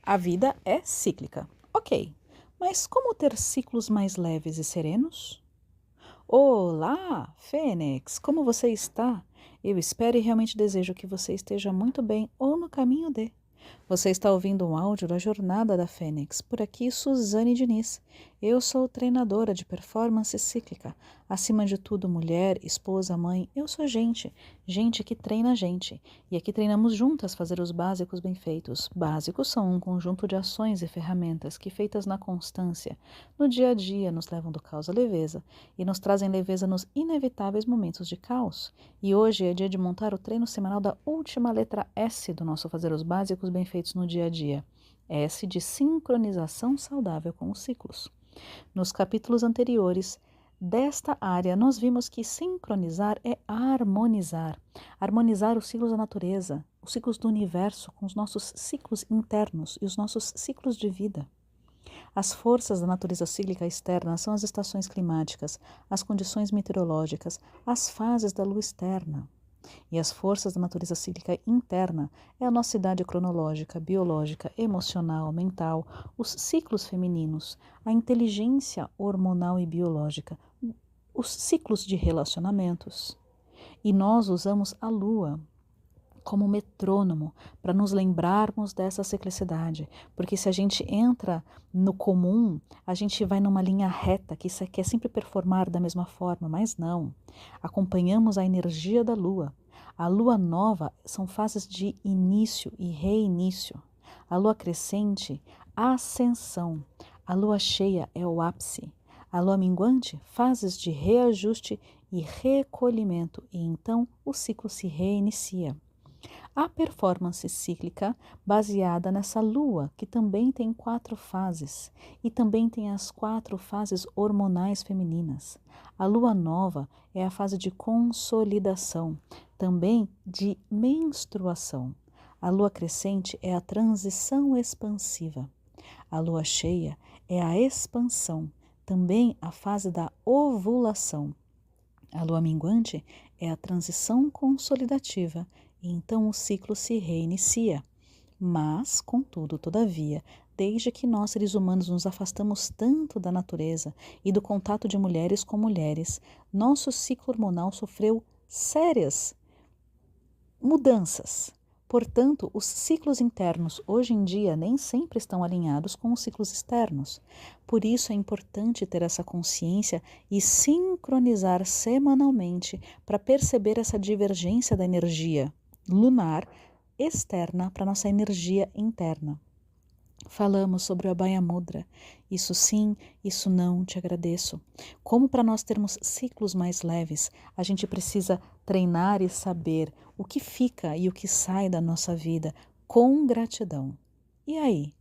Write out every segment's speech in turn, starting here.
A vida é cíclica. Ok, mas como ter ciclos mais leves e serenos? Olá, Fênix, como você está? Eu espero e realmente desejo que você esteja muito bem ou no caminho de. Você está ouvindo um áudio da Jornada da Fênix. Por aqui, Suzane Diniz. Eu sou treinadora de performance cíclica. Acima de tudo, mulher, esposa, mãe, eu sou gente. Gente que treina gente. E aqui treinamos juntas fazer os básicos bem feitos. Básicos são um conjunto de ações e ferramentas que, feitas na constância, no dia a dia, nos levam do caos à leveza e nos trazem leveza nos inevitáveis momentos de caos. E hoje é dia de montar o treino semanal da última letra S do nosso Fazer os Básicos Bem Feitos no Dia a Dia. S de sincronização saudável com os ciclos. Nos capítulos anteriores desta área, nós vimos que sincronizar é harmonizar. Harmonizar os ciclos da natureza, os ciclos do universo com os nossos ciclos internos e os nossos ciclos de vida. As forças da natureza cíclica externa são as estações climáticas, as condições meteorológicas, as fases da lua externa. E as forças da natureza cíclica interna é a nossa idade cronológica, biológica, emocional, mental, os ciclos femininos, a inteligência hormonal e biológica, os ciclos de relacionamentos. E nós usamos a lua como metrônomo para nos lembrarmos dessa ciclicidade, porque se a gente entra no comum, a gente vai numa linha reta que quer sempre performar da mesma forma, mas não. Acompanhamos a energia da lua. A lua nova são fases de início e reinício. A lua crescente, a ascensão. A lua cheia é o ápice. A lua minguante, fases de reajuste e recolhimento, e então o ciclo se reinicia. A performance cíclica baseada nessa lua, que também tem 4 fases, e também tem as 4 fases hormonais femininas. A lua nova é a fase de consolidação, também de menstruação. A lua crescente é a transição expansiva. A lua cheia é a expansão, também a fase da ovulação. A lua minguante é a transição consolidativa e então o ciclo se reinicia. Mas, contudo, todavia, desde que nós seres humanos nos afastamos tanto da natureza e do contato de mulheres com mulheres, nosso ciclo hormonal sofreu sérias mudanças. Portanto, os ciclos internos hoje em dia nem sempre estão alinhados com os ciclos externos. Por isso é importante ter essa consciência e sincronizar semanalmente para perceber essa divergência da energia lunar externa para nossa energia interna. Falamos sobre o Abhaya Mudra. Isso sim, isso não, te agradeço. Como para nós termos ciclos mais leves, a gente precisa treinar e saber o que fica e o que sai da nossa vida com gratidão. E aí?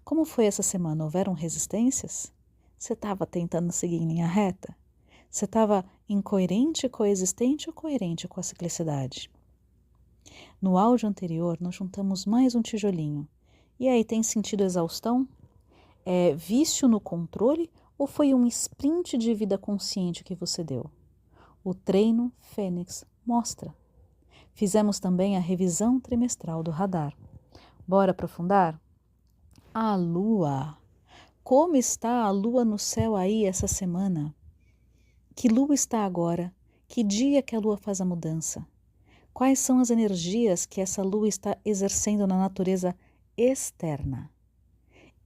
Como foi essa semana? Houveram resistências? Você estava tentando seguir em linha reta? Você estava incoerente, coexistente ou coerente com a ciclicidade? No áudio anterior, nós juntamos mais um tijolinho. E aí, tem sentido exaustão? É vício no controle ou foi um sprint de vida consciente que você deu? O treino Fênix mostra. Fizemos também a revisão trimestral do radar. Bora aprofundar? A lua. Como está a lua no céu aí essa semana? Que lua está agora? Que dia que a lua faz a mudança? Quais são as energias que essa lua está exercendo na natureza externa?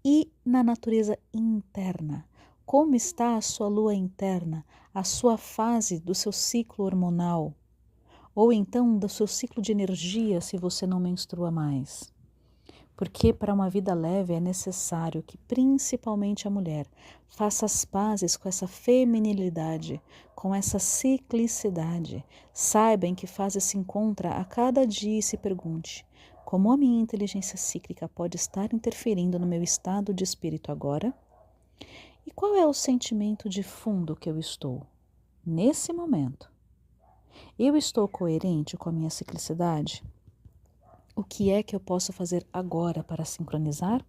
E na natureza interna? Como está a sua lua interna, a sua fase do seu ciclo hormonal? Ou então do seu ciclo de energia se você não menstrua mais? Porque para uma vida leve é necessário que principalmente a mulher faça as pazes com essa feminilidade, com essa ciclicidade. Saiba em que fase se encontra a cada dia e se pergunte: como a minha inteligência cíclica pode estar interferindo no meu estado de espírito agora? E qual é o sentimento de fundo que eu estou nesse momento? Eu estou coerente com a minha ciclicidade? O que é que eu posso fazer agora para sincronizar?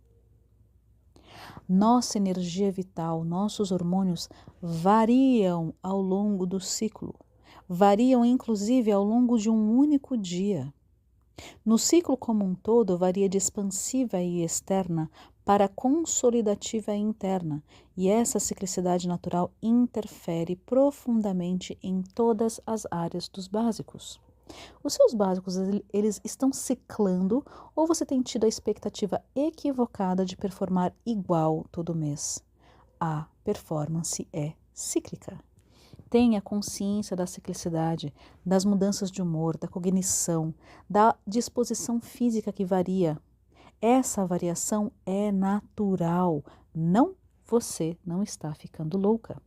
Nossa energia vital, nossos hormônios variam ao longo do ciclo, variam inclusive ao longo de um único dia. No ciclo como um todo, varia de expansiva e externa para consolidativa e interna, e essa ciclicidade natural interfere profundamente em todas as áreas dos básicos. Os seus básicos, eles estão ciclando ou você tem tido a expectativa equivocada de performar igual todo mês? A performance é cíclica. Tenha consciência da ciclicidade, das mudanças de humor, da cognição, da disposição física que varia. Essa variação é natural, não você não está ficando louca.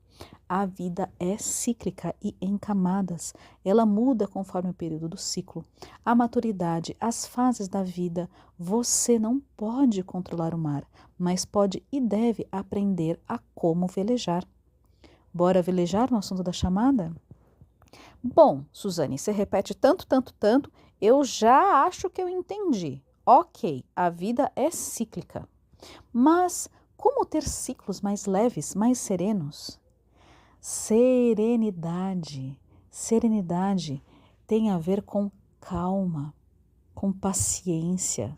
A vida é cíclica e em camadas. Ela muda conforme o período do ciclo. A maturidade, as fases da vida, você não pode controlar o mar, mas pode e deve aprender a como velejar. Bora velejar no assunto da chamada? Bom, Suzane, você repete tanto, eu já acho que eu entendi. Ok, a vida é cíclica. Mas como ter ciclos mais leves, mais serenos? Serenidade. Serenidade tem a ver com calma, com paciência.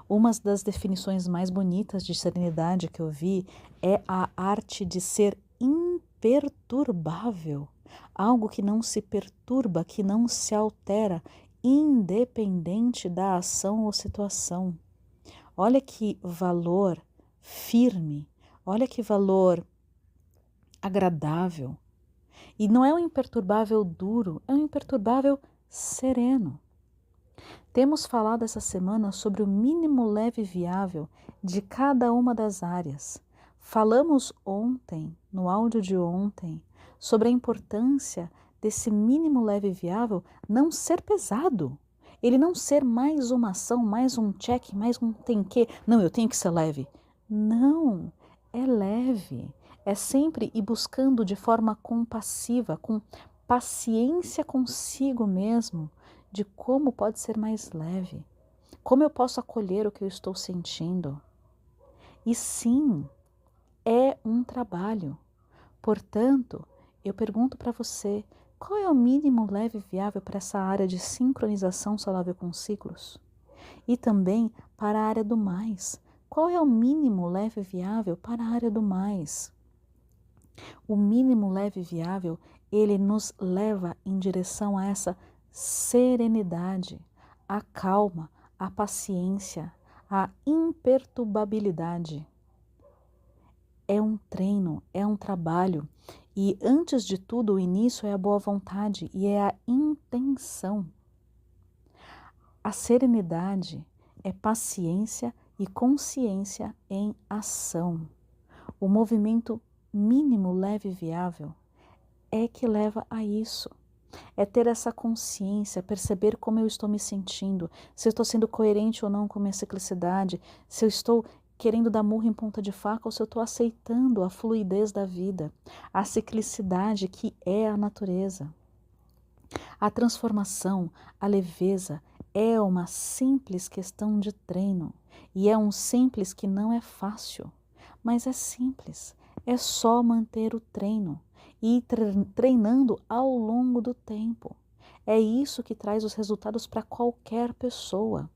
Uma das definições mais bonitas de serenidade que eu vi é a arte de ser imperturbável. Algo que não se perturba, que não se altera, independente da ação ou situação. Olha que valor firme, olha que valor agradável. E não é um imperturbável duro, é um imperturbável sereno. Temos falado essa semana sobre o mínimo leve viável de cada uma das áreas. Falamos ontem, no áudio de ontem, sobre a importância desse mínimo leve viável não ser pesado. Ele não ser mais uma ação, mais um check, mais um tem que. Não, eu tenho que ser leve. Não, é leve. É sempre ir buscando de forma compassiva, com paciência consigo mesmo, de como pode ser mais leve, como eu posso acolher o que eu estou sentindo. E sim, é um trabalho. Portanto, eu pergunto para você, qual é o mínimo leve viável para essa área de sincronização saudável com ciclos? E também para a área do mais. Qual é o mínimo leve viável para a área do mais? O mínimo leve viável, ele nos leva em direção a essa serenidade, a calma, a paciência, a imperturbabilidade. É um treino, é um trabalho e antes de tudo o início é a boa vontade e é a intenção. A serenidade é paciência e consciência em ação. O movimento mínimo leve viável é que leva a isso. É ter essa consciência, perceber como eu estou me sentindo, se eu estou sendo coerente ou não com a minha ciclicidade, se eu estou querendo dar murro em ponta de faca ou se eu estou aceitando a fluidez da vida, a ciclicidade que é a natureza. A transformação, a leveza é uma simples questão de treino e é um simples que não é fácil, mas é simples, é só manter o treino e ir treinando ao longo do tempo. É isso que traz os resultados para qualquer pessoa.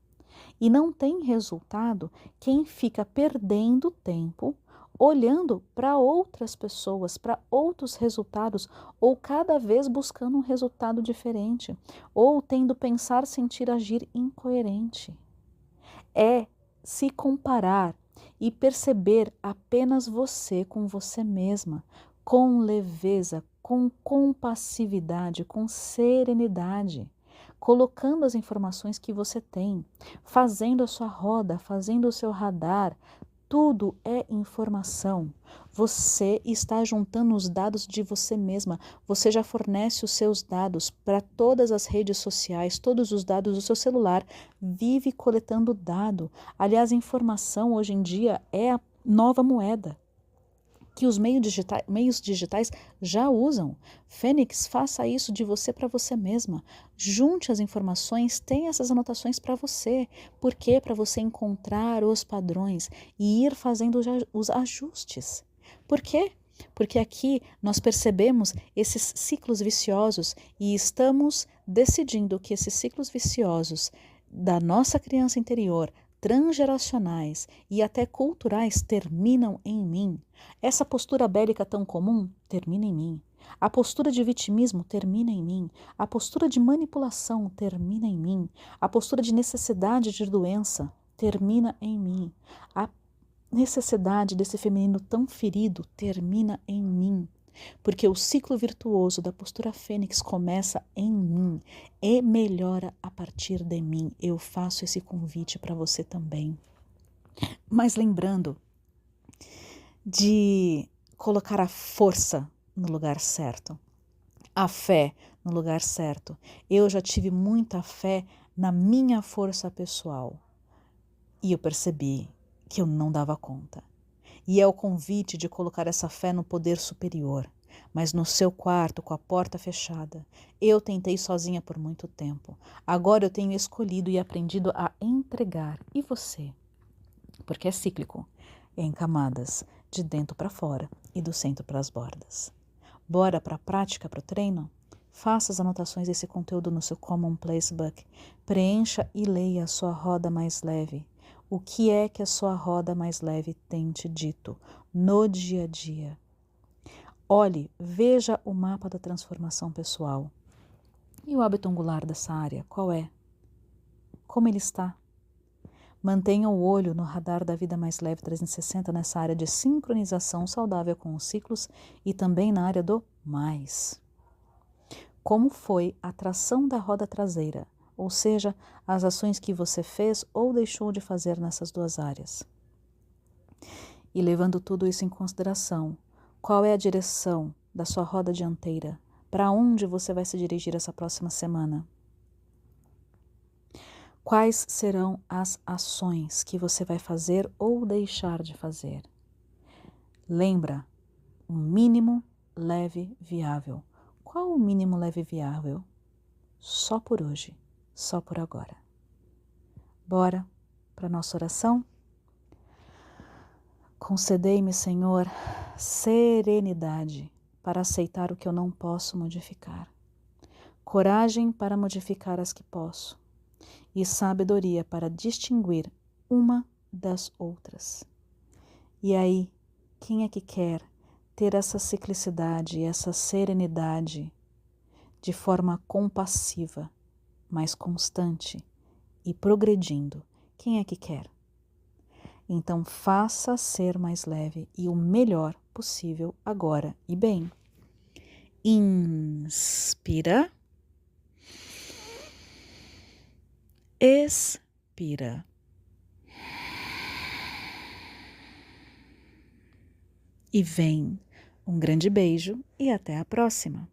E não tem resultado quem fica perdendo tempo olhando para outras pessoas, para outros resultados, ou cada vez buscando um resultado diferente, ou tendo pensar, sentir, agir incoerente. É se comparar e perceber apenas você com você mesma, com leveza, com compassividade, com serenidade, colocando as informações que você tem, fazendo a sua roda, fazendo o seu radar. Tudo é informação. Você está juntando os dados de você mesma. Você já fornece os seus dados para todas as redes sociais, todos os dados do seu celular. Vive coletando dado. Aliás, informação hoje em dia é a nova moeda que os meios digitais já usam. Fênix, faça isso de você para você mesma. Junte as informações, tenha essas anotações para você. Por quê? Para você encontrar os padrões e ir fazendo os ajustes. Por quê? Porque aqui nós percebemos esses ciclos viciosos e estamos decidindo que esses ciclos viciosos da nossa criança interior, transgeracionais e até culturais, terminam em mim. Essa postura bélica tão comum termina em mim. A postura de vitimismo termina em mim. A postura de manipulação termina em mim. A postura de necessidade de doença termina em mim. A necessidade desse feminino tão ferido termina em mim. Porque o ciclo virtuoso da postura fênix começa em mim e melhora a partir de mim. Eu faço esse convite para você também. Mas lembrando de colocar a força no lugar certo, a fé no lugar certo. Eu já tive muita fé na minha força pessoal e eu percebi que eu não dava conta. E é o convite de colocar essa fé no poder superior, mas no seu quarto, com a porta fechada. Eu tentei sozinha por muito tempo. Agora eu tenho escolhido e aprendido a entregar. E você? Porque é cíclico, é em camadas, de dentro para fora e do centro para as bordas. Bora para a prática, para o treino? Faça as anotações desse conteúdo no seu Commonplace Book. Preencha e leia a sua roda mais leve. O que é que a sua roda mais leve tem te dito no dia a dia? Olhe, veja o mapa da transformação pessoal. E o hábito angular dessa área, qual é? Como ele está? Mantenha o olho no radar da vida mais leve 360 nessa área de sincronização saudável com os ciclos e também na área do mais. Como foi a tração da roda traseira, ou seja, as ações que você fez ou deixou de fazer nessas duas áreas. E levando tudo isso em consideração, qual é a direção da sua roda dianteira? Para onde você vai se dirigir essa próxima semana? Quais serão as ações que você vai fazer ou deixar de fazer? Lembra, o mínimo leve viável. Qual o mínimo leve viável? Só por hoje, só por agora. Bora para a nossa oração? Concedei-me, Senhor, serenidade para aceitar o que eu não posso modificar, coragem para modificar as que posso e sabedoria para distinguir uma das outras. E aí, quem é que quer ter essa ciclicidade, essa serenidade de forma compassiva, mais constante e progredindo? Quem é que quer? Então faça ser mais leve e o melhor possível agora e bem. Inspira. Expira. E vem. Um grande beijo e até a próxima.